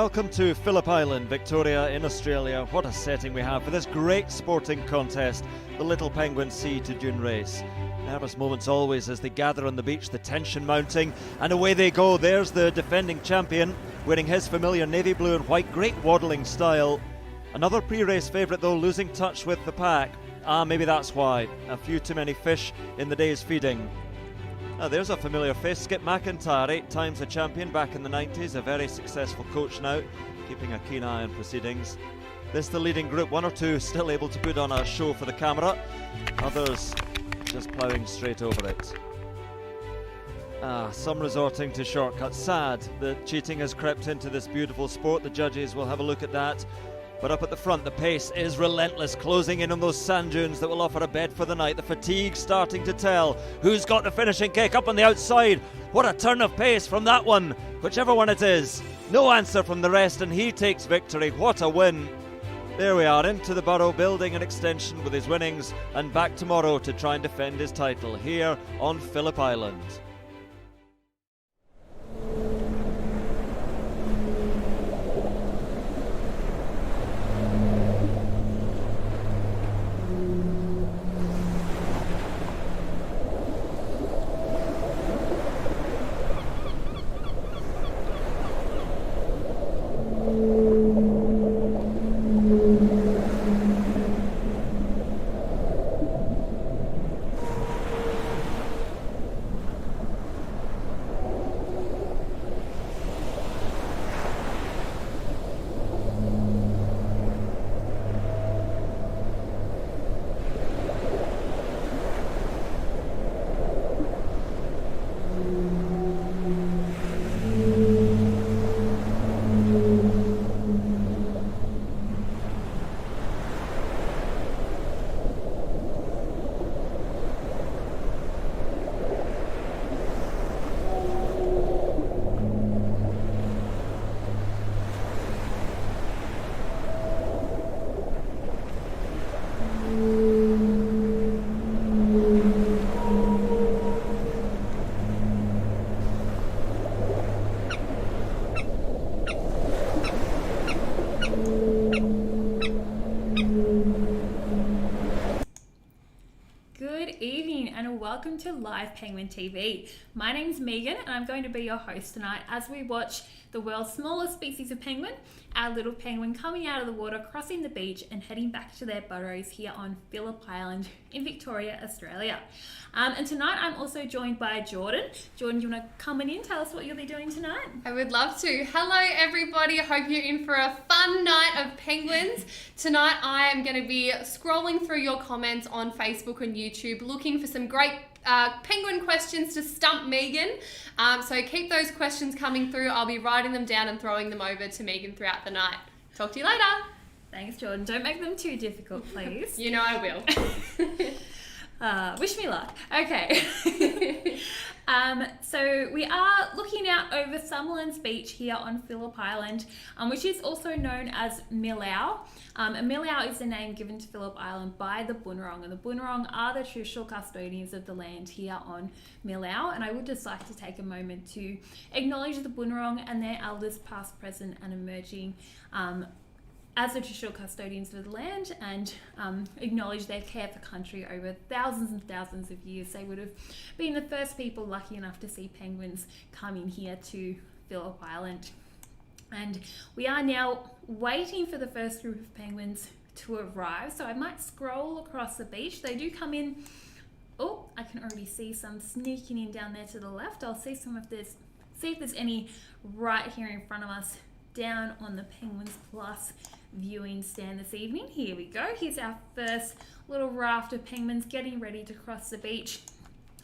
Welcome to Phillip Island, Victoria in Australia. What a setting we have for this great sporting contest, the Little Penguin Sea to Dune race. Nervous moments always as they gather on the beach, the tension mounting, and away they go. There's the defending champion, wearing his familiar navy blue and white, great waddling style. Another pre-race favourite though, losing touch with the pack. Maybe that's why. A few too many fish in the day's feeding. There's a familiar face, Skip McIntyre, 8 times a champion back in the 90s, a very successful coach now, keeping a keen eye on proceedings. This the leading group, 1 or 2 still able to put on a show for the camera, others just ploughing straight over it. Some resorting to shortcuts. Sad that cheating has crept into this beautiful sport. The judges will have a look at that. But up at the front, the pace is relentless, closing in on those sand dunes that will offer a bed for the night. The fatigue starting to tell. Who's got the finishing kick up on the outside? What a turn of pace from that one, whichever one it is. No answer from the rest, and he takes victory. What a win. There we are, into the Burrow, building an extension with his winnings, and back tomorrow to try and defend his title here on Phillip Island. Welcome to Live Penguin TV. My name's Megan and I'm going to be your host tonight as we watch the world's smallest species of penguin, our little penguin coming out of the water, crossing the beach and heading back to their burrows here on Phillip Island in Victoria, Australia. And tonight I'm also joined by Jordan. Jordan, do you want to come in, tell us what you'll be doing tonight? I would love to. Hello everybody, I hope you're in for a fun night of penguins. Tonight I am going to be scrolling through your comments on Facebook and YouTube, looking for some great penguin questions to stump Megan. So keep those questions coming through. I'll be writing them down and throwing them over to Megan throughout the night. Talk to you later. Thanks, Jordan. Don't make them too difficult, please. You know I will. Wish me luck. Okay. So we are looking out over Summerlands Beach here on Phillip Island, which is also known as Millau. And Millau is the name given to Phillip Island by the Bunurong, and the Bunurong are the traditional custodians of the land here on Millau. And I would just like to take a moment to acknowledge the Bunurong and their elders past, present and emerging as the traditional custodians of the land, and acknowledge their care for country over thousands and thousands of years. They would have been the first people lucky enough to see penguins coming here to Phillip Island. And we are now waiting for the first group of penguins to arrive. So I might scroll across the beach. They do come in. Oh, I can already see some sneaking in down there to the left. I'll see if there's any right here in front of us down on the Penguins Plus viewing stand this evening. Here we go. Here's our first little raft of penguins getting ready to cross the beach.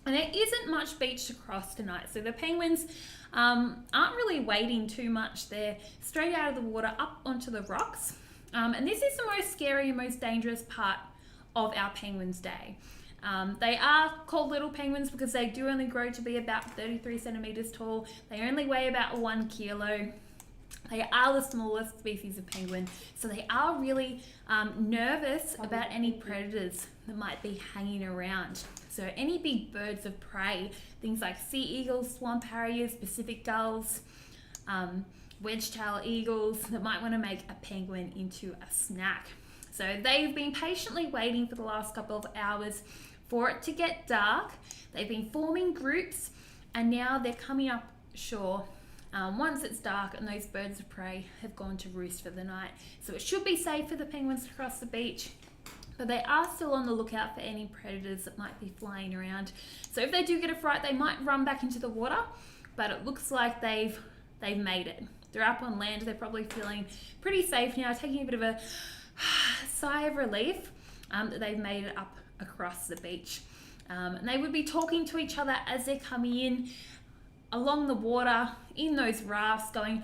And there isn't much beach to cross tonight, so the penguins aren't really waiting too much. They're straight out of the water up onto the rocks. And this is the most scary and most dangerous part of our penguins' day. They are called little penguins because they do only grow to be about 33 centimeters tall. They only weigh about 1 kilo. They are the smallest species of penguin, so they are really nervous about any predators that might be hanging around. So any big birds of prey, things like sea eagles, swamp harriers, Pacific gulls, wedge-tailed eagles that might want to make a penguin into a snack. So they've been patiently waiting for the last couple of hours for it to get dark. They've been forming groups, and now they're coming up shore once it's dark and those birds of prey have gone to roost for the night. So it should be safe for the penguins to cross the beach, but they are still on the lookout for any predators that might be flying around. So if they do get a fright, they might run back into the water, but it looks like they've made it. They're up on land. They're probably feeling pretty safe now, taking a bit of a sigh of relief that they've made it up across the beach. And they would be talking to each other as they're coming in along the water in those rafts, going,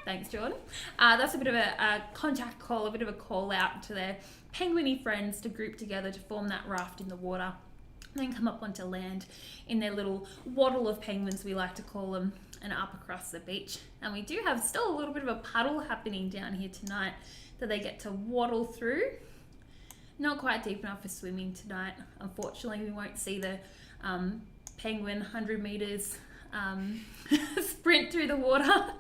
thanks, Jordan. That's a bit of a contact call, a bit of a call out to their penguiny friends to group together to form that raft in the water, and then come up onto land in their little waddle of penguins, we like to call them, and up across the beach. And we do have still a little bit of a puddle happening down here tonight that they get to waddle through. Not quite deep enough for swimming tonight. Unfortunately, we won't see the penguin 100 meters sprint through the water.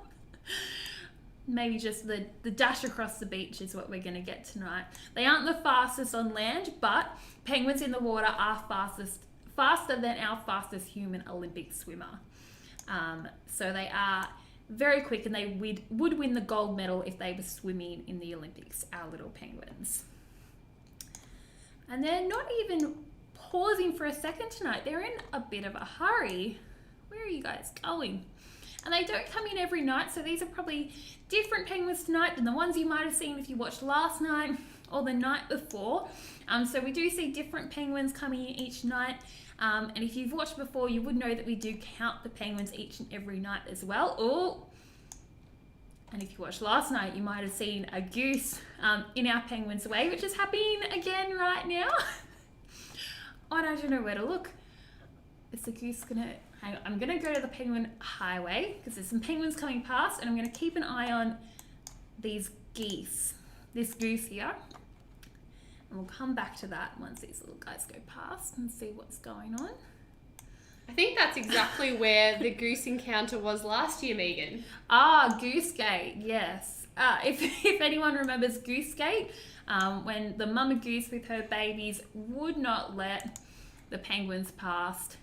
Maybe just the dash across the beach is what we're going to get tonight. They aren't the fastest on land, but penguins in the water are faster than our fastest human Olympic swimmer. So they are very quick, and they would win the gold medal if they were swimming in the Olympics, our little penguins. And they're not even pausing for a second tonight. They're in a bit of a hurry. Where are you guys going? And they don't come in every night, so these are probably different penguins tonight than the ones you might have seen if you watched last night or the night before. So we do see different penguins coming in each night. And if you've watched before, you would know that we do count the penguins each and every night as well. Oh, and if you watched last night, you might have seen a goose in our penguins way, which is happening again right now. I don't know where to look. Is the goose gonna... I'm going to go to the penguin highway because there's some penguins coming past, and I'm going to keep an eye on these geese. This goose here. And we'll come back to that once these little guys go past and see what's going on. I think that's exactly where the goose encounter was last year, Megan. Goose Gate, yes. If anyone remembers Goose Gate, when the mama goose with her babies would not let the penguins past.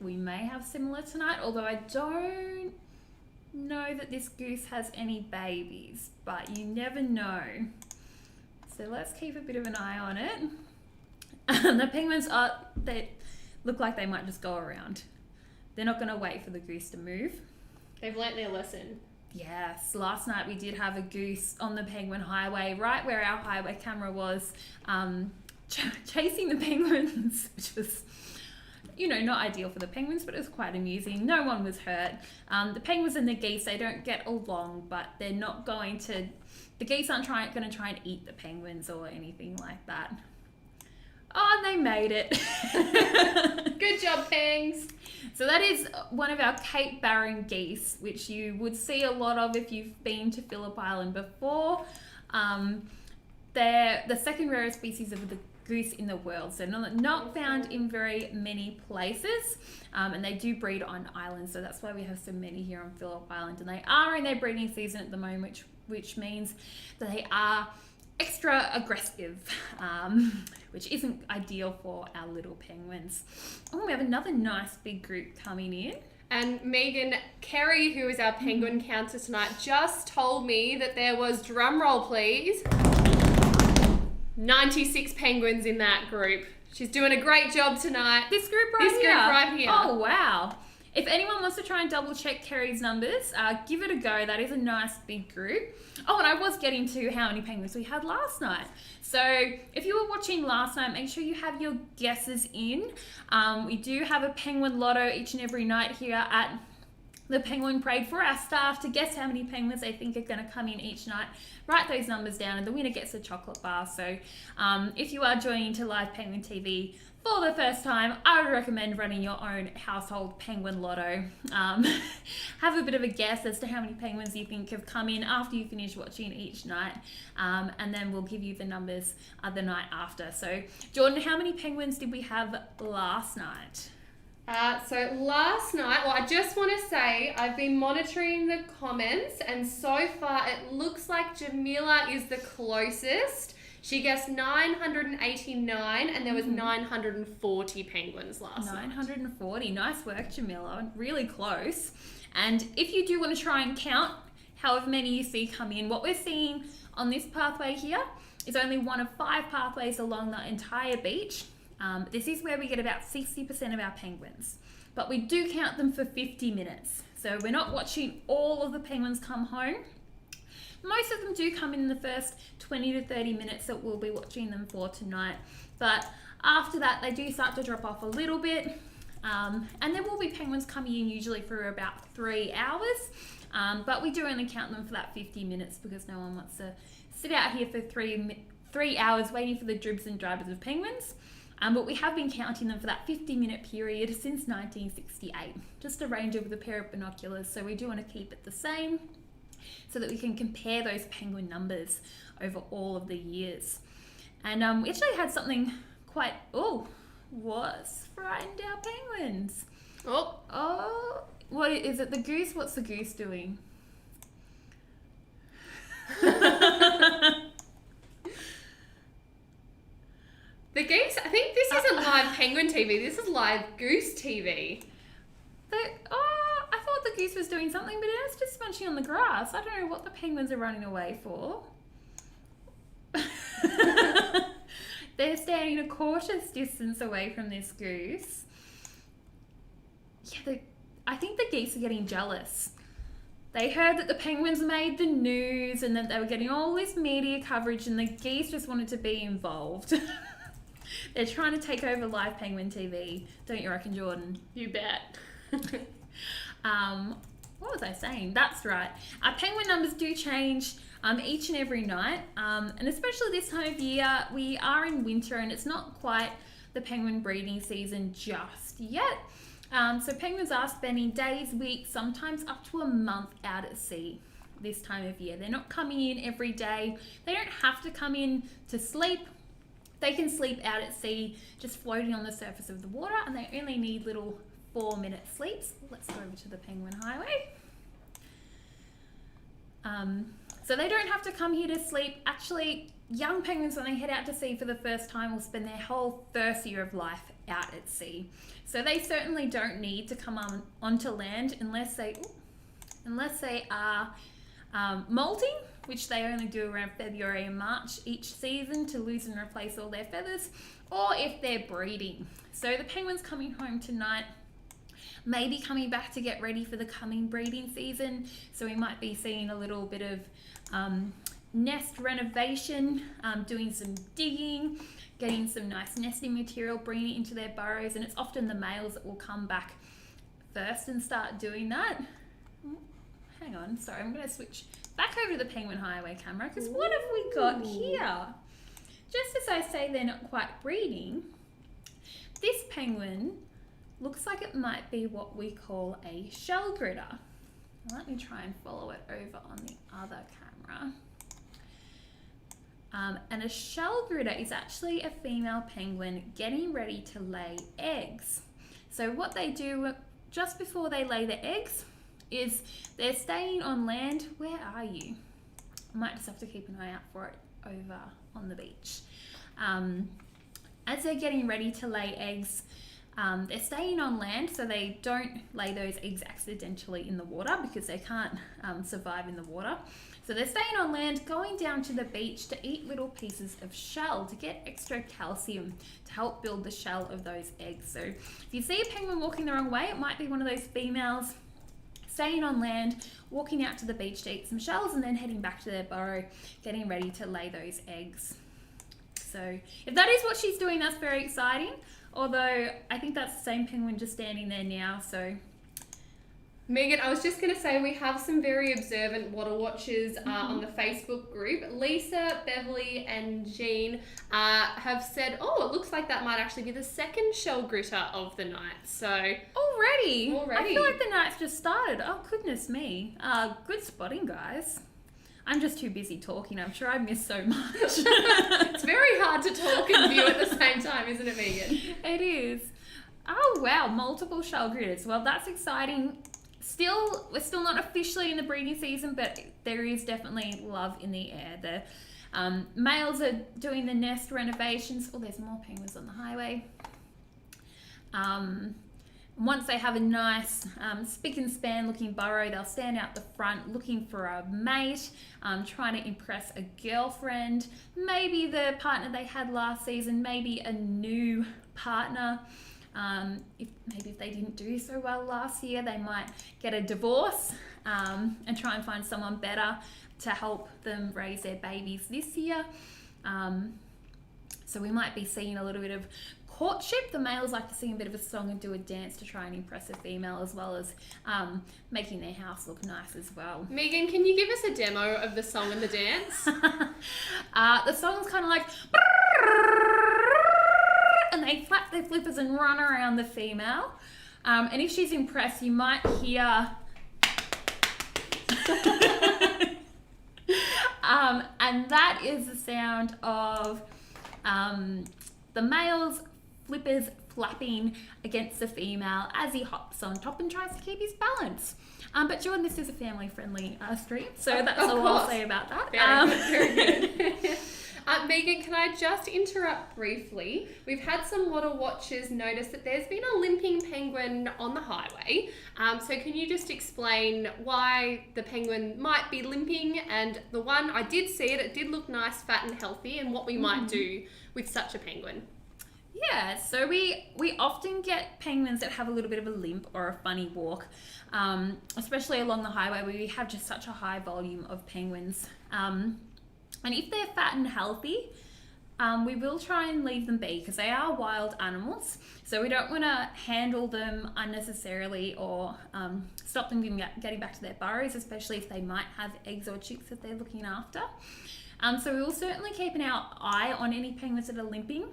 We may have similar tonight, although I don't know that this goose has any babies, but you never know. So let's keep a bit of an eye on it. The penguins they look like they might just go around. They're not going to wait for the goose to move. They've learnt their lesson. Yes, last night we did have a goose on the penguin highway, right where our highway camera was, chasing the penguins, which was... not ideal for the penguins, but it was quite amusing. No one was hurt. The penguins and the geese, they don't get along, but they're not going to... The geese aren't going to try and eat the penguins or anything like that. Oh, and they made it. Good job, pengs. So that is one of our Cape Barren geese, which you would see a lot of if you've been to Phillip Island before. They're the second rarest species of the goose in the world, so not found in very many places, and they do breed on islands, so that's why we have so many here on Phillip Island, and they are in their breeding season at the moment, which means that they are extra aggressive, which isn't ideal for our little penguins. Oh, we have another nice big group coming in. And Megan, Kerry, who is our penguin counter tonight, just told me that there was, drum roll please, 96 penguins in that group. She's doing a great job tonight. This group right here? Oh, wow. If anyone wants to try and double check Kerry's numbers, give it a go. That is a nice big group. Oh, and I was getting to how many penguins we had last night. So if you were watching last night, make sure you have your guesses in. We do have a penguin lotto each and every night here at the Penguin Parade for our staff to guess how many penguins they think are going to come in each night. Write those numbers down, and the winner gets a chocolate bar. So if you are joining to Live Penguin TV for the first time, I would recommend running your own household penguin lotto. Have a bit of a guess as to how many penguins you think have come in after you finish watching each night, and then we'll give you the numbers the night after. So Jordan, how many penguins did we have last night? So last night, well, I just want to say I've been monitoring the comments, and so far it looks like Jamila is the closest. She guessed 989, and there was 940 penguins last night. 940. Nice work, Jamila. Really close. And if you do want to try and count however many you see come in, what we're seeing on this pathway here is only one of 5 pathways along the entire beach. This is where we get about 60% of our penguins, but we do count them for 50 minutes. So we're not watching all of the penguins come home. Most of them do come in the first 20 to 30 minutes that we'll be watching them for tonight. But after that, they do start to drop off a little bit. And there will be penguins coming in usually for about 3 hours. But we do only count them for that 50 minutes because no one wants to sit out here for 3 hours waiting for the dribs and drivers of penguins. But we have been counting them for that 50-minute period since 1968. Just arrange it with a pair of binoculars, so we do want to keep it the same so that we can compare those penguin numbers over all of the years. And we actually had something quite... what's frightened our penguins? Oh, what is it? The goose? What's the goose doing? The geese, I think this isn't live penguin TV, this is live goose TV. I thought the goose was doing something, but it's just munching on the grass. I don't know what the penguins are running away for. They're standing a cautious distance away from this goose. Yeah, I think the geese are getting jealous. They heard that the penguins made the news and that they were getting all this media coverage, and the geese just wanted to be involved. They're trying to take over live penguin TV, don't you reckon, Jordan? You bet. What was I saying? That's right. Our penguin numbers do change each and every night, and especially this time of year. We are in winter and it's not quite the penguin breeding season just yet. So penguins are spending days, weeks, sometimes up to a month out at sea this time of year. They're not coming in every day. They don't have to come in to sleep. They can sleep out at sea, just floating on the surface of the water, and they only need little 4-minute sleeps. Let's go over to the Penguin Highway. So they don't have to come here to sleep. Actually, young penguins, when they head out to sea for the first time, will spend their whole first year of life out at sea. So they certainly don't need to come onto land unless they are molting, which they only do around February and March each season to lose and replace all their feathers, or if they're breeding. So the penguins coming home tonight may be coming back to get ready for the coming breeding season. So we might be seeing a little bit of nest renovation, doing some digging, getting some nice nesting material, bringing it into their burrows, and it's often the males that will come back first and start doing that. Hang on, sorry, I'm going to switch back over to the Penguin Highway camera, because what have we got here? Just as I say they're not quite breeding, this penguin looks like it might be what we call a shell gritter. Let me try and follow it over on the other camera. And a shell gritter is actually a female penguin getting ready to lay eggs. So what they do just before they lay the eggs is they're staying on land. Where are you? I might just have to keep an eye out for it over on the beach. As they're getting ready to lay eggs, they're staying on land, so they don't lay those eggs accidentally in the water because they can't survive in the water. So they're staying on land, going down to the beach to eat little pieces of shell to get extra calcium to help build the shell of those eggs. So if you see a penguin walking the wrong way, it might be one of those females staying on land, walking out to the beach to eat some shells, and then heading back to their burrow, getting ready to lay those eggs. So if that is what she's doing, that's very exciting. Although I think that's the same penguin just standing there now, so. Megan, I was just going to say we have some very observant water watchers on the Facebook group. Lisa, Beverly and Jean have said, it looks like that might actually be the second shell gritter of the night. So Already? I feel like the night's just started. Oh, goodness me. Good spotting, guys. I'm just too busy talking. I'm sure I missed so much. It's very hard to talk and view at the same time, isn't it, Megan? It is. Oh wow, multiple shell critters. Well, that's exciting. We're still not officially in the breeding season, but there is definitely love in the air. The males are doing the nest renovations. Oh, there's more penguins on the highway. Once they have a nice spick and span looking burrow, they'll stand out the front looking for a mate, trying to impress a girlfriend, maybe the partner they had last season, maybe a new partner. If they didn't do so well last year, they might get a divorce and try and find someone better to help them raise their babies this year. So we might be seeing a little bit of courtship. The males like to sing a bit of a song and do a dance to try and impress a female, as well as making their house look nice as well. Megan, can you give us a demo of the song and the dance? The song's kind of like... and they flap their flippers and run around the female. And if she's impressed, you might hear... and that is the sound of the male's flippers flapping against the female as he hops on top and tries to keep his balance. But Jordan, this is a family-friendly stream, so that's all I'll say about that. Very good. Megan, can I just interrupt briefly? We've had some water watchers notice that there's been a limping penguin on the highway. So can you just explain why the penguin might be limping? And the one, I did see it did look nice, fat and healthy, and what we might do with such a penguin. Yeah, so we often get penguins that have a little bit of a limp or a funny walk, especially along the highway where we have just such a high volume of penguins. And if they're fat and healthy, we will try and leave them be because they are wild animals. So we don't want to handle them unnecessarily or stop them getting back to their burrows, especially if they might have eggs or chicks that they're looking after. So we will certainly keep an eye on any penguins that are limping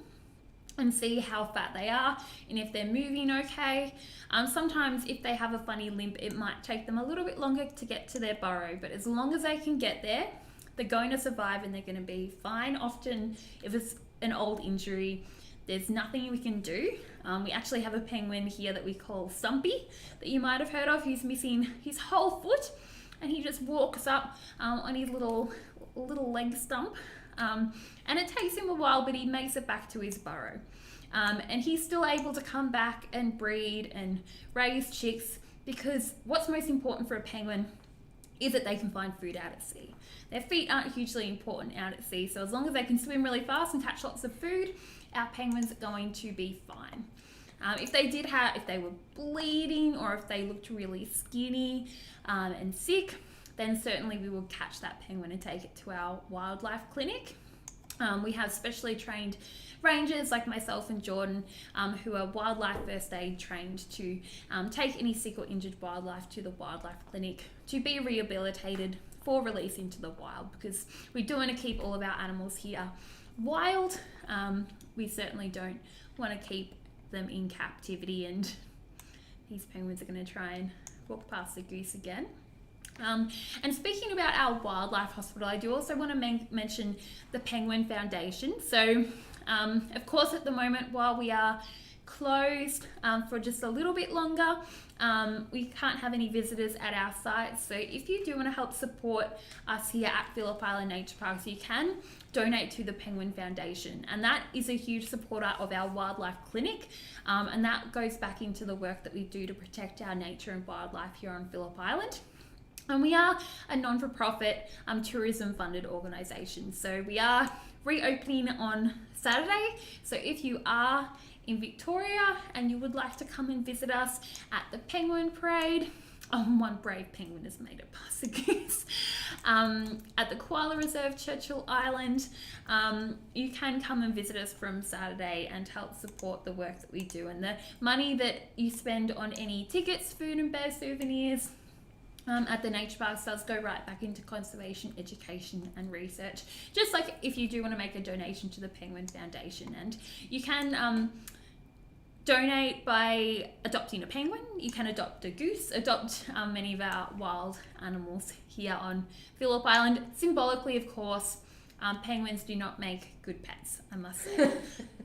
and see how fat they are and if they're moving okay. Sometimes if they have a funny limp, it might take them a little bit longer to get to their burrow, but as long as they can get there, they're going to survive and they're going to be fine. Often, if it's an old injury, there's nothing we can do. We actually have a penguin here that we call Stumpy, that you might have heard of. He's missing his whole foot, and he just walks up on his little leg stump. And it takes him a while, but he makes it back to his burrow. And he's still able to come back and breed and raise chicks, because what's most important for a penguin is that they can find food out at sea. Their feet aren't hugely important out at sea, so as long as they can swim really fast and catch lots of food, our penguins are going to be fine. If they were bleeding or if they looked really skinny and sick, then certainly we will catch that penguin and take it to our wildlife clinic. We have specially trained rangers like myself and Jordan who are wildlife first aid trained to take any sick or injured wildlife to the wildlife clinic to be rehabilitated for release into the wild, because we do want to keep all of our animals here wild. We certainly don't want to keep them in captivity, and these penguins are going to try and walk past the goose again. And speaking about our wildlife hospital, I do also want to mention the Penguin Foundation. So, of course, at the moment, while we are closed for just a little bit longer, we can't have any visitors at our site. So if you do want to help support us here at Phillip Island Nature Parks, you can donate to the Penguin Foundation. And that is a huge supporter of our wildlife clinic. And that goes back into the work that we do to protect our nature and wildlife here on Phillip Island. And we are a non-for-profit tourism funded organisation. So we are reopening on Saturday. So if you are in Victoria and you would like to come and visit us at the Penguin Parade, one brave penguin has made it past the goose, at the Koala Reserve, Churchill Island, you can come and visit us from Saturday and help support the work that we do. And the money that you spend on any tickets, food and bear souvenirs, at the nature parks does go right back into conservation, education and research, just like if you do want to make a donation to the Penguin Foundation. And you can donate by adopting a penguin, you can adopt a goose, adopt many of our wild animals here on Phillip Island, symbolically of course, Penguins do not make good pets, I must say.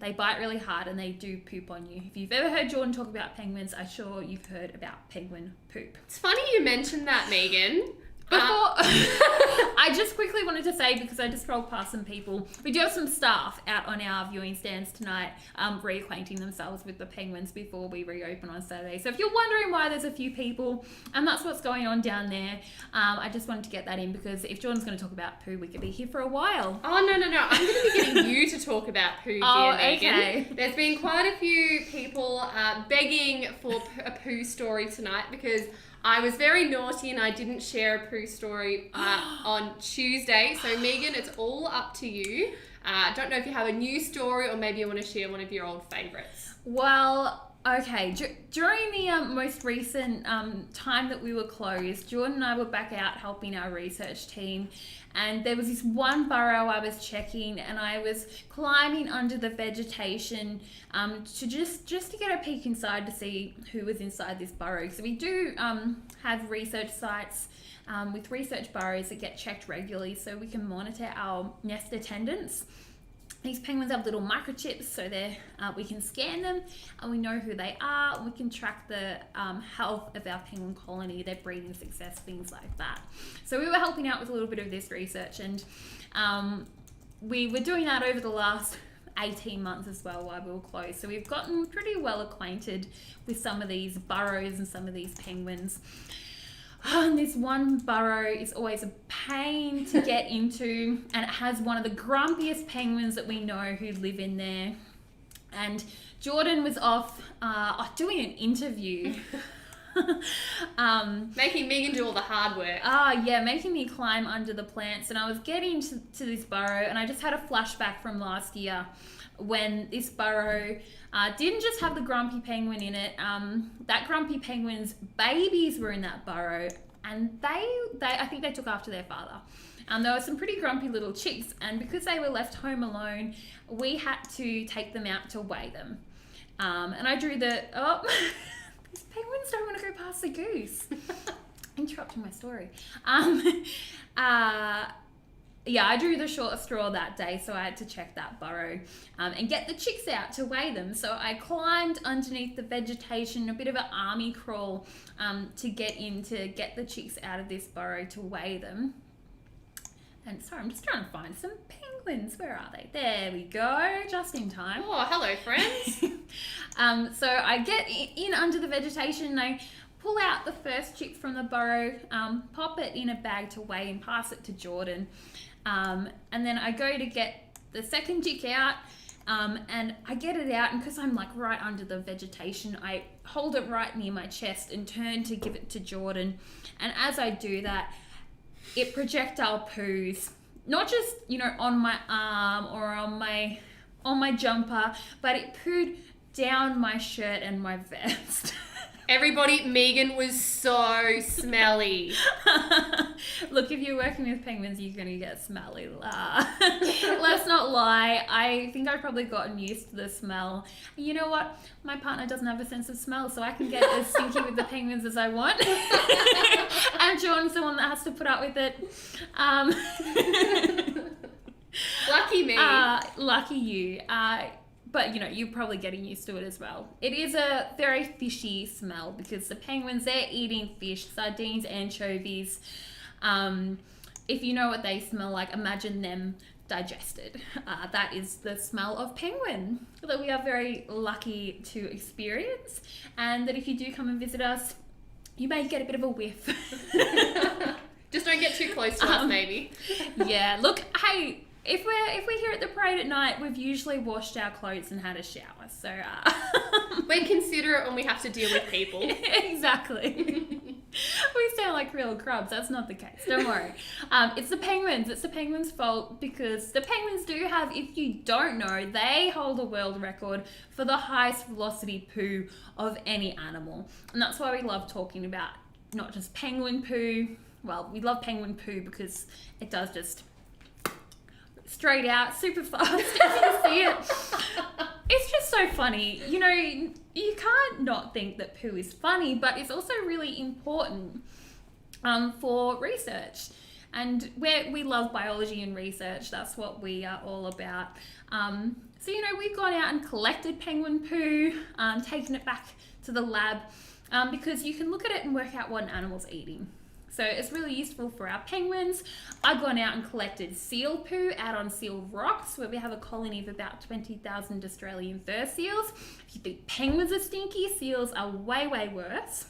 They bite really hard and they do poop on you. If you've ever heard Jordan talk about penguins, I'm sure you've heard about penguin poop. It's funny you mentioned that, Megan. Before, I just quickly wanted to say, because I just scrolled past some people, we do have some staff out on our viewing stands tonight reacquainting themselves with the penguins before we reopen on Saturday. So if you're wondering why there's a few people, and that's what's going on down there, I just wanted to get that in, because if Jordan's going to talk about poo, we could be here for a while. Oh, no. I'm going to be getting you to talk about poo, dear Megan. Okay. There's been quite a few people begging for a poo story tonight, because I was very naughty and I didn't share a poo story on Tuesday. So, Megan, it's all up to you. I don't know if you have a new story or maybe you want to share one of your old favourites. Well, okay. During the most recent time that we were closed, Jordan and I were back out helping our research team. And there was this one burrow I was checking, and I was climbing under the vegetation to just to get a peek inside to see who was inside this burrow. So we do have research sites with research burrows that get checked regularly, so we can monitor our nest attendance. These penguins have little microchips, so we can scan them and we know who they are, and we can track the health of our penguin colony, their breeding success, things like that. So we were helping out with a little bit of this research, and we were doing that over the last 18 months as well while we were closed. So we've gotten pretty well acquainted with some of these burrows and some of these penguins. And this one burrow is always a pain to get into, and it has one of the grumpiest penguins that we know who live in there. And Jordan was off doing an interview. Making Megan do all the hard work. Making me climb under the plants. And I was getting to this burrow, and I just had a flashback from last year when this burrow didn't just have the grumpy penguin in it. That grumpy penguin's babies were in that burrow, and they I think they took after their father. There were some pretty grumpy little chicks, and because they were left home alone, we had to take them out to weigh them. And I drew these penguins don't want to go past the goose. Interrupting my story. I drew the short straw that day, so I had to check that burrow and get the chicks out to weigh them. So I climbed underneath the vegetation, a bit of an army crawl to get the chicks out of this burrow to weigh them. And sorry, I'm just trying to find some penguins. Where are they? There we go, just in time. Oh, hello, friends. So I get in under the vegetation and I pull out the first chick from the burrow, pop it in a bag to weigh and pass it to Jordan. And then I go to get the second chick out, and I get it out, and because I'm like right under the vegetation, I hold it right near my chest and turn to give it to Jordan. And as I do that, it projectile poos, not just, on my arm or on my jumper, but it pooed down my shirt and my vest. Everybody, Megan was so smelly. Look, if you're working with penguins, you're going to get smelly. Let's not lie. I think I've probably gotten used to the smell. You know what? My partner doesn't have a sense of smell, so I can get as stinky with the penguins as I want. And Jordan's the one that has to put up with it. Lucky me. Lucky you. But, you're probably getting used to it as well. It is a very fishy smell because the penguins, they're eating fish, sardines, anchovies. If you know what they smell like, imagine them digested. That is the smell of penguin that we are very lucky to experience. And that if you do come and visit us, you may get a bit of a whiff. Just don't get too close to us, maybe. Yeah, look, hey... If we're here at the parade at night, we've usually washed our clothes and had a shower. So we're considerate when we have to deal with people. Exactly. We sound like real grubs. That's not the case. Don't worry. It's the penguins. It's the penguins' fault because the penguins do have, if you don't know, they hold a world record for the highest velocity poo of any animal. And that's why we love talking about not just penguin poo. Well, we love penguin poo because it does just... straight out, super fast, as you see it. It's just so funny. You can't not think that poo is funny, but it's also really important for research. And we love biology and research. That's what we are all about. So, we've gone out and collected penguin poo, taken it back to the lab, because you can look at it and work out what an animal's eating. So it's really useful for our penguins. I've gone out and collected seal poo out on Seal Rocks, where we have a colony of about 20,000 Australian fur seals. If you think penguins are stinky, seals are way, way worse.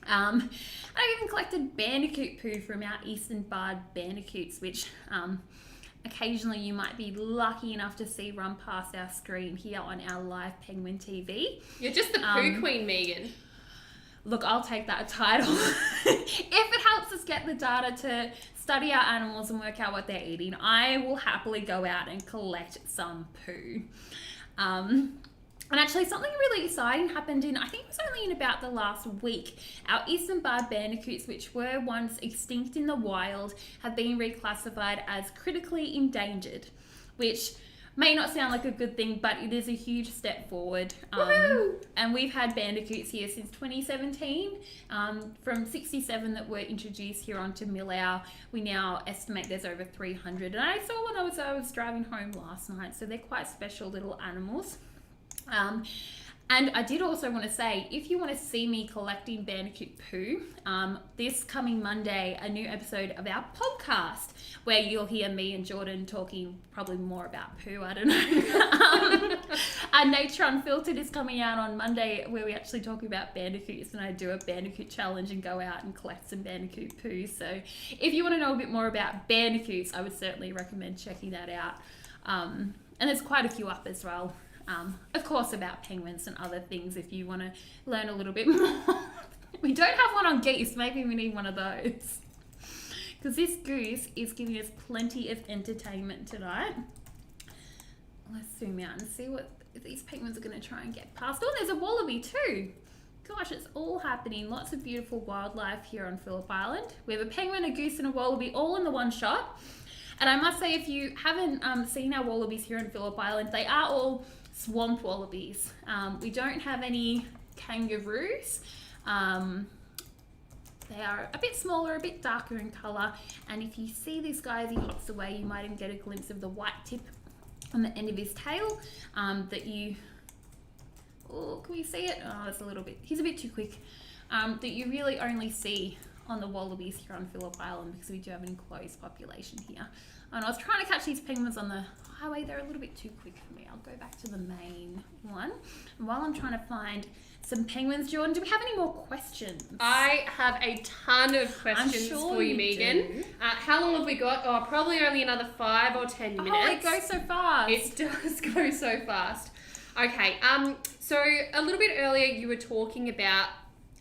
I've even collected bandicoot poo from our eastern barred bandicoots, which occasionally you might be lucky enough to see run past our screen here on our live Penguin TV. You're just the poo queen, Megan. Look, I'll take that title. If it helps us get the data to study our animals and work out what they're eating, I will happily go out and collect some poo. And actually, something really exciting happened I think it was only in about the last week. Our eastern barred bandicoots, which were once extinct in the wild, have been reclassified as critically endangered, which may not sound like a good thing, but it is a huge step forward. And we've had bandicoots here since 2017. From 67 that were introduced here onto Millau, we now estimate there's over 300. And I saw one I was driving home last night, so they're quite special little animals. And I did also want to say, if you want to see me collecting bandicoot poo, this coming Monday, a new episode of our podcast, where you'll hear me and Jordan talking probably more about poo, I don't know. Nature Unfiltered is coming out on Monday, where we actually talk about bandicoots, and I do a bandicoot challenge and go out and collect some bandicoot poo. So if you want to know a bit more about bandicoots, I would certainly recommend checking that out. And there's quite a few up as well. Of course, about penguins and other things if you want to learn a little bit more. We don't have one on geese. Maybe we need one of those. Because this goose is giving us plenty of entertainment tonight. Let's zoom out and see what these penguins are going to try and get past. Oh, there's a wallaby too. Gosh, it's all happening. Lots of beautiful wildlife here on Phillip Island. We have a penguin, a goose and a wallaby all in the one shot. And I must say, if you haven't seen our wallabies here on Phillip Island, they are all swamp wallabies. We don't have any kangaroos. They are a bit smaller, a bit darker in colour, and if you see this guy as he hops away, you might even get a glimpse of the white tip on the end of his tail can we see it? Oh, it's a little bit, he's a bit too quick. That you really only see on the wallabies here on Phillip Island, because we do have an enclosed population here. And I was trying to catch these penguins on the highway. They're a little bit too quick for me. I'll go back to the main one. And while I'm trying to find some penguins, Jordan, do we have any more questions? I have a ton of questions for you, Megan. How long have we got? Oh, probably only another 5 or 10 minutes. Oh, it goes so fast. It does go so fast. Okay, so a little bit earlier you were talking about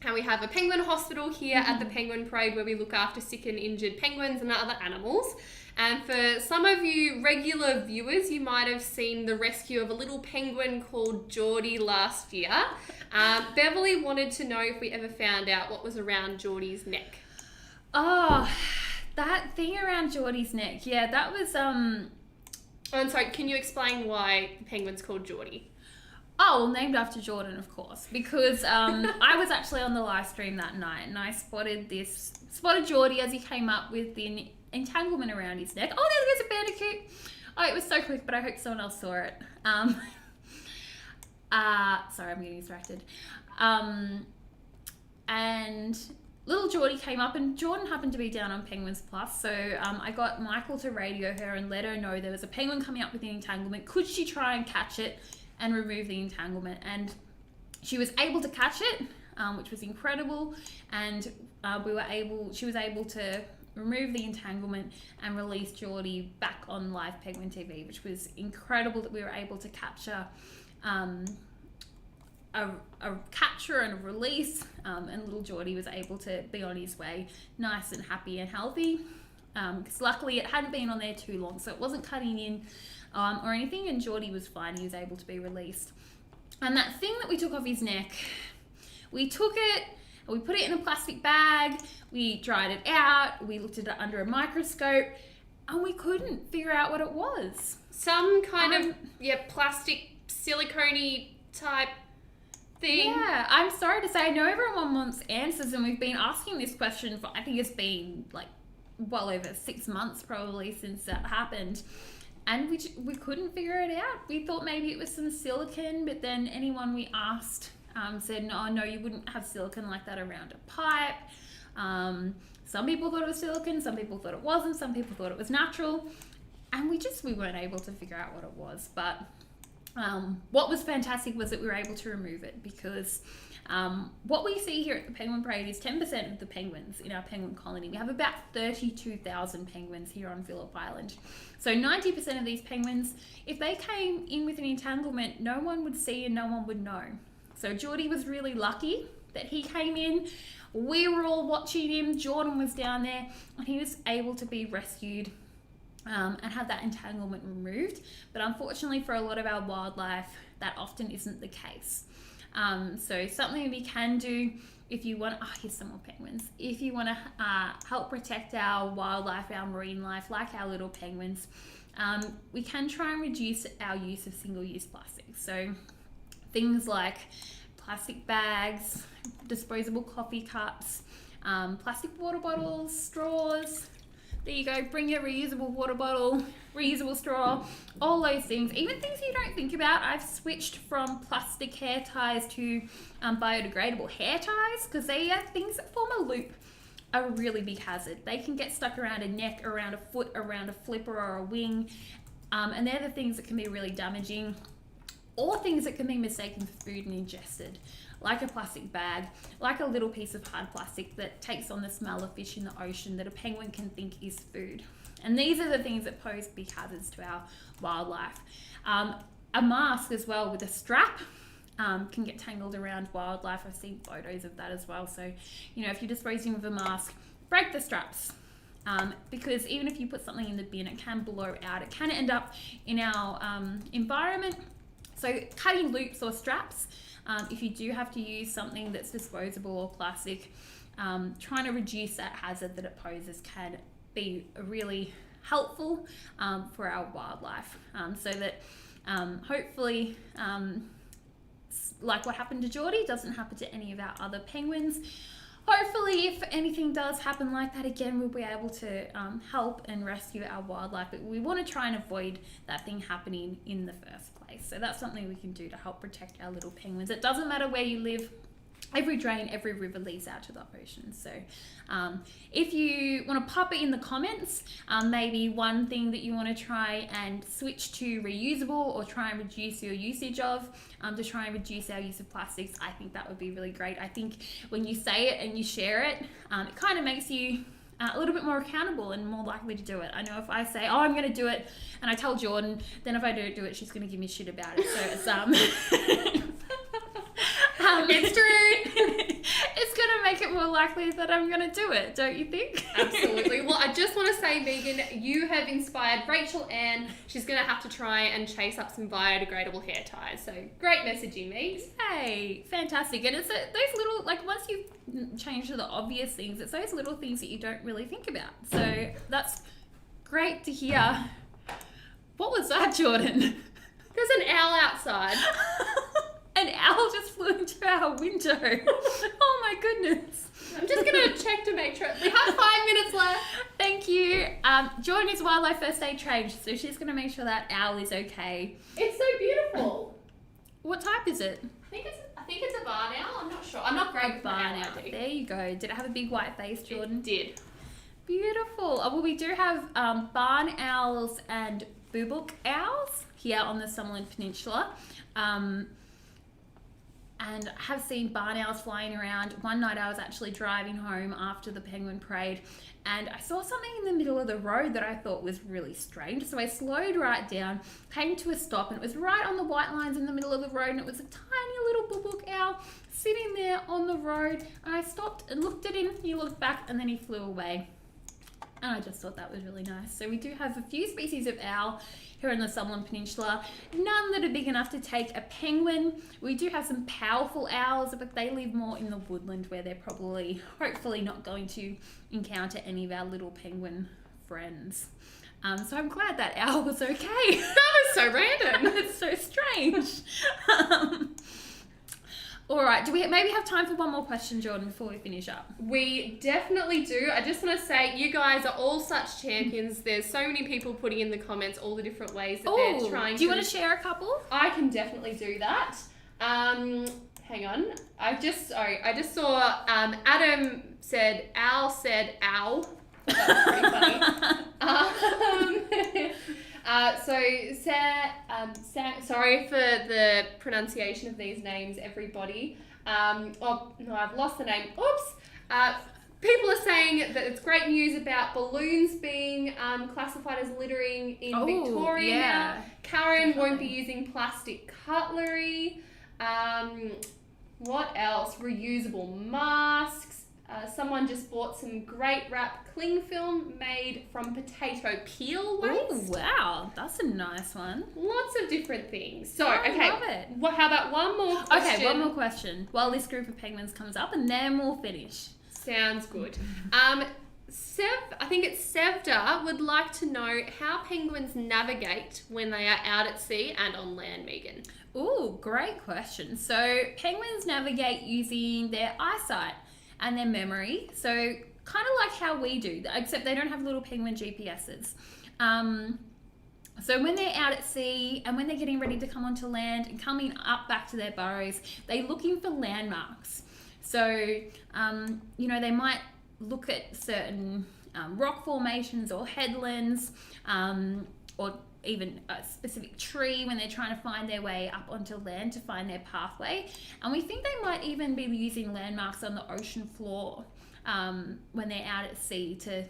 how we have a penguin hospital here at the Penguin Parade, where we look after sick and injured penguins and other animals. And for some of you regular viewers, you might have seen the rescue of a little penguin called Geordie last year. Beverly wanted to know if we ever found out what was around Geordie's neck. Oh, that thing around Geordie's neck. Yeah, that was... I'm sorry, can you explain why the penguin's called Geordie? Oh, well, named after Jordan, of course, because I was actually on the live stream that night, and I spotted Geordie as he came up with the entanglement around his neck. Oh, there's a bandicoot. Oh, it was so quick, but I hope someone else saw it. Sorry, I'm getting distracted. And little Geordie came up, and Jordan happened to be down on Penguins Plus, so I got Michael to radio her and let her know there was a penguin coming up with an entanglement. Could she try and catch it and remove the entanglement? And she was able to catch it, which was incredible, and she was able to remove the entanglement and release Geordie back on live Penguin TV, which was incredible that we were able to capture a capture and a release, and little Geordie was able to be on his way nice and happy and healthy, because luckily it hadn't been on there too long, so it wasn't cutting in or anything, and Geordie was fine. He was able to be released. And that thing that we took off his neck, we took it, we put it in a plastic bag, we dried it out, we looked at it under a microscope, and we couldn't figure out what it was. Some kind of plastic silicone type thing. Yeah, I'm sorry to say, I know everyone wants answers, and we've been asking this question for, I think it's been like well over 6 months probably since that happened. And we couldn't figure it out. We thought maybe it was some silicone, but then anyone we asked said, no, you wouldn't have silicone like that around a pipe. Some people thought it was silicone, some people thought it wasn't, some people thought it was natural. And we weren't able to figure out what it was. But what was fantastic was that we were able to remove it, because what we see here at the Penguin Parade is 10% of the penguins in our penguin colony. We have about 32,000 penguins here on Phillip Island. So 90% of these penguins, if they came in with an entanglement, no one would see and no one would know. So Geordie was really lucky that he came in. We were all watching him. Jordan was down there and he was able to be rescued and have that entanglement removed. But unfortunately for a lot of our wildlife, that often isn't the case. So something we can do if you want, here's some more penguins. If you want to help protect our wildlife, our marine life, like our little penguins, we can try and reduce our use of single-use plastics. So things like plastic bags, disposable coffee cups, plastic water bottles, straws. There you go, bring your reusable water bottle, reusable straw, all those things. Even things you don't think about. I've switched from plastic hair ties to biodegradable hair ties, because they are things that form a loop, a really big hazard. They can get stuck around a neck, around a foot, around a flipper or a wing, and they're the things that can be really damaging, or things that can be mistaken for food and ingested, like a plastic bag, like a little piece of hard plastic that takes on the smell of fish in the ocean that a penguin can think is food. And these are the things that pose big hazards to our wildlife. A mask as well with a strap can get tangled around wildlife. I've seen photos of that as well. So, if you're disposing of a mask, break the straps. Because even if you put something in the bin, it can blow out. It can end up in our environment. So cutting loops or straps, if you do have to use something that's disposable or plastic, trying to reduce that hazard that it poses can be really helpful for our wildlife, so that hopefully, like what happened to Geordie, doesn't happen to any of our other penguins. Hopefully, if anything does happen like that again, we'll be able to help and rescue our wildlife. But we want to try and avoid that thing happening in the first place. So that's something we can do to help protect our little penguins. It doesn't matter where you live. Every drain, every river leads out to the ocean. So if you want to pop it in the comments, maybe one thing that you want to try and switch to reusable or try and reduce your usage of, to try and reduce our use of plastics, I think that would be really great. I think when you say it and you share it, it kind of makes you a little bit more accountable and more likely to do it. I know if I say, I'm going to do it, and I tell Jordan, then if I don't do it, she's going to give me shit about it. So it's it's true. It's going to make it more likely that I'm going to do it, don't you think? Absolutely. Well, I just want to say, Megan, you have inspired Rachel Ann. She's going to have to try and chase up some biodegradable hair ties. So great messaging, Megs. Hey, fantastic. And it's those little, like, once you change to the obvious things, it's those little things that you don't really think about. So that's great to hear. What was that, Jordan? There's an owl outside. An owl just flew into our window. Oh my goodness. I'm just going to check to make sure. We have 5 minutes left. Thank you. Jordan is wildlife first aid trained, so she's going to make sure that owl is okay. It's so beautiful. What type is it? I think it's a barn owl. I'm not sure. I'm not great with barn owl. There you go. Did it have a big white face, Jordan? It did. Beautiful. Well, we do have barn owls and boobook owls here on the Summerland Peninsula. And I have seen barn owls flying around. One night I was actually driving home after the Penguin Parade and I saw something in the middle of the road that I thought was really strange. So I slowed right down, came to a stop, and it was right on the white lines in the middle of the road, and it was a tiny little boobook owl sitting there on the road. And I stopped and looked at him. He looked back and then he flew away. And I just thought that was really nice. So we do have a few species of owl here in the Summerland Peninsula. None that are big enough to take a penguin. We do have some powerful owls, but they live more in the woodland where they're probably, hopefully, not going to encounter any of our little penguin friends. So I'm glad that owl was okay. That was so random. It's so strange. All right, do we maybe have time for one more question, Jordan, before we finish up? We definitely do. I just want to say, you guys are all such champions. There's so many people putting in the comments all the different ways that they're trying to... Do you want to share a couple? I can definitely do that. Hang on. I just saw Adam said, ow said ow. That was pretty funny. Sorry for the pronunciation of these names, everybody. Oh, no, I've lost the name. Oops. People are saying that it's great news about balloons being classified as littering in Victoria now. Karen won't be using plastic cutlery. What else? Reusable masks. Someone just bought some great wrap cling film made from potato peel waste. Oh, wow. That's a nice one. Lots of different things. So, I okay. love it. How about one more question? Okay, one more question while this group of penguins comes up, and then we'll finish. Sounds good. I think it's Sevda would like to know how penguins navigate when they are out at sea and on land, Megan. Ooh, great question. So penguins navigate using their eyesight and their memory. So kind of like how we do, except they don't have little penguin GPSs. So when they're out at sea and when they're getting ready to come onto land and coming up back to their burrows, they're looking for landmarks. So, they might look at certain rock formations or headlands, or even a specific tree when they're trying to find their way up onto land to find their pathway. And we think they might even be using landmarks on the ocean floor when they're out at sea to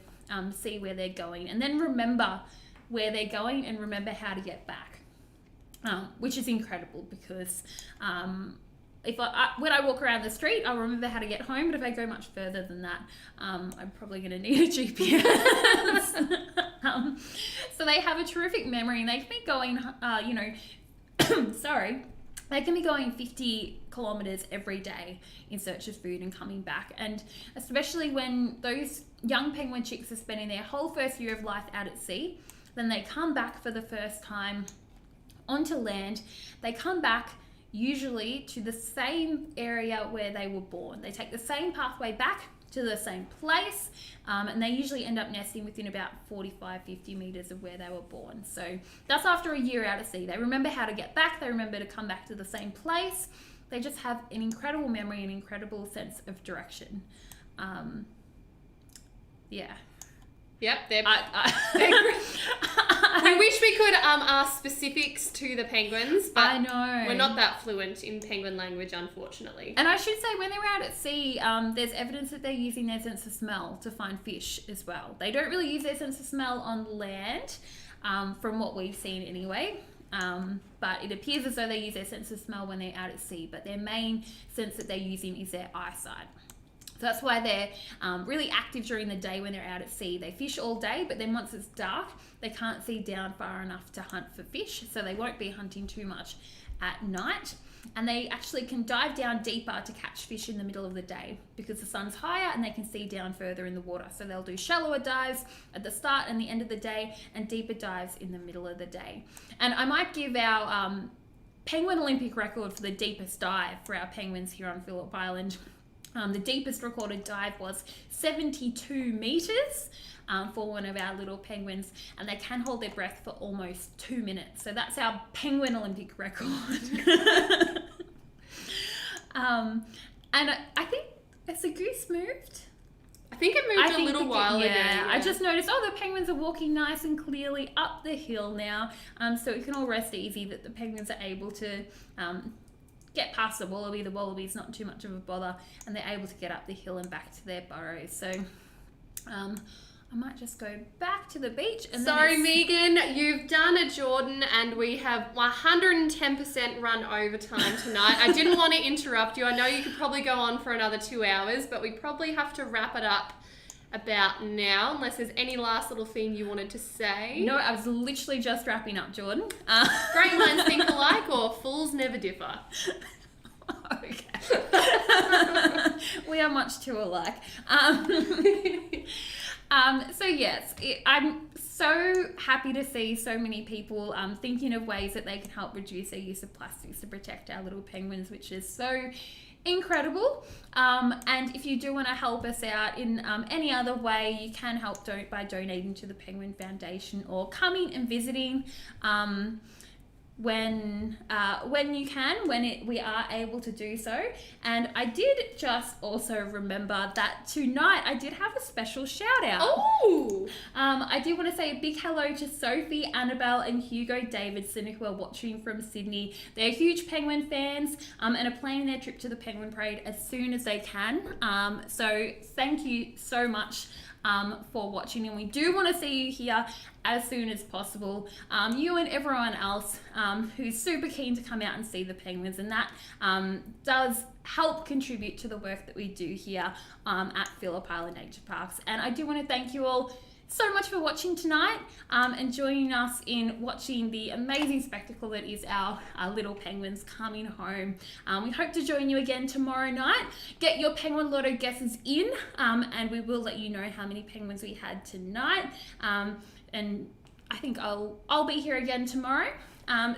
see where they're going, and then remember where they're going and remember how to get back, which is incredible because when I walk around the street, I'll remember how to get home, but if I go much further than that, I'm probably going to need a GPS. So they have a terrific memory, and they can be going, they can be going 50 kilometers every day in search of food and coming back. And especially when those young penguin chicks are spending their whole first year of life out at sea, then they come back for the first time onto land. They come back usually to the same area where they were born. They take the same pathway back to the same place, and they usually end up nesting within about 45-50 meters of where they were born. So that's after a year out at sea. They remember how to get back, they remember to come back to the same place. They just have an incredible memory, an incredible sense of direction. Yep, we wish we could ask specifics to the penguins, but I know we're not that fluent in penguin language, unfortunately. And I should say, when they're out at sea, there's evidence that they're using their sense of smell to find fish as well. They don't really use their sense of smell on land, from what we've seen anyway. But it appears as though they use their sense of smell when they're out at sea, but their main sense that they're using is their eyesight. So that's why they're really active during the day when they're out at sea. They fish all day, but then once it's dark, they can't see down far enough to hunt for fish, so they won't be hunting too much at night. And they actually can dive down deeper to catch fish in the middle of the day because the sun's higher and they can see down further in the water. So they'll do shallower dives at the start and the end of the day and deeper dives in the middle of the day. And I might give our penguin Olympic record for the deepest dive for our penguins here on Phillip Island. The deepest recorded dive was 72 meters for one of our little penguins, and they can hold their breath for almost 2 minutes. So that's our penguin Olympic record. And I think, has the goose moved? I think it moved a little while ago. Yeah, I just noticed, the penguins are walking nice and clearly up the hill now. So it can all rest easy that the penguins are able to get past the wallaby. The wallaby's not too much of a bother, and they're able to get up the hill and back to their burrows. So I might just go back to the beach. And sorry, Megan, you've done a Jordan, and we have 110% run overtime tonight. I didn't want to interrupt you. I know you could probably go on for another 2 hours, but we probably have to wrap it up about now, unless there's any last little thing you wanted to say. No, I was literally just wrapping up, Jordan. Great minds think alike, or fools never differ. Okay. We are much too alike. So yes, I'm so happy to see so many people thinking of ways that they can help reduce their use of plastics to protect our little penguins, which is so incredible. And if you do want to help us out in any other way, you can help by donating to the Penguin Foundation or coming and visiting when you can, we are able to do so. And I did just also remember that tonight I did have a special shout out. Oh! I do want to say a big hello to Sophie, Annabelle and Hugo Davidson, who are watching from Sydney. They're huge Penguin fans and are planning their trip to the Penguin Parade as soon as they can. So thank you so much for watching, and we do want to see you here as soon as possible. You and everyone else who's super keen to come out and see the penguins, and that does help contribute to the work that we do here at Phillip Island Nature Parks. And I do want to thank you all so much for watching tonight and joining us in watching the amazing spectacle that is our little penguins coming home. We hope to join you again tomorrow night. Get your Penguin Lotto guesses in and we will let you know how many penguins we had tonight. And I think I'll be here again tomorrow.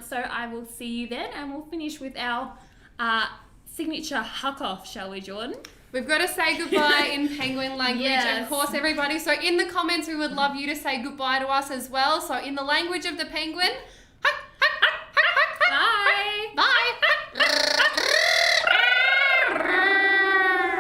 So I will see you then, and we'll finish with our signature huck off, shall we, Jordan? We've got to say goodbye in penguin language, Yes. of course, everybody. So in the comments, we would love you to say goodbye to us as well. So in the language of the penguin,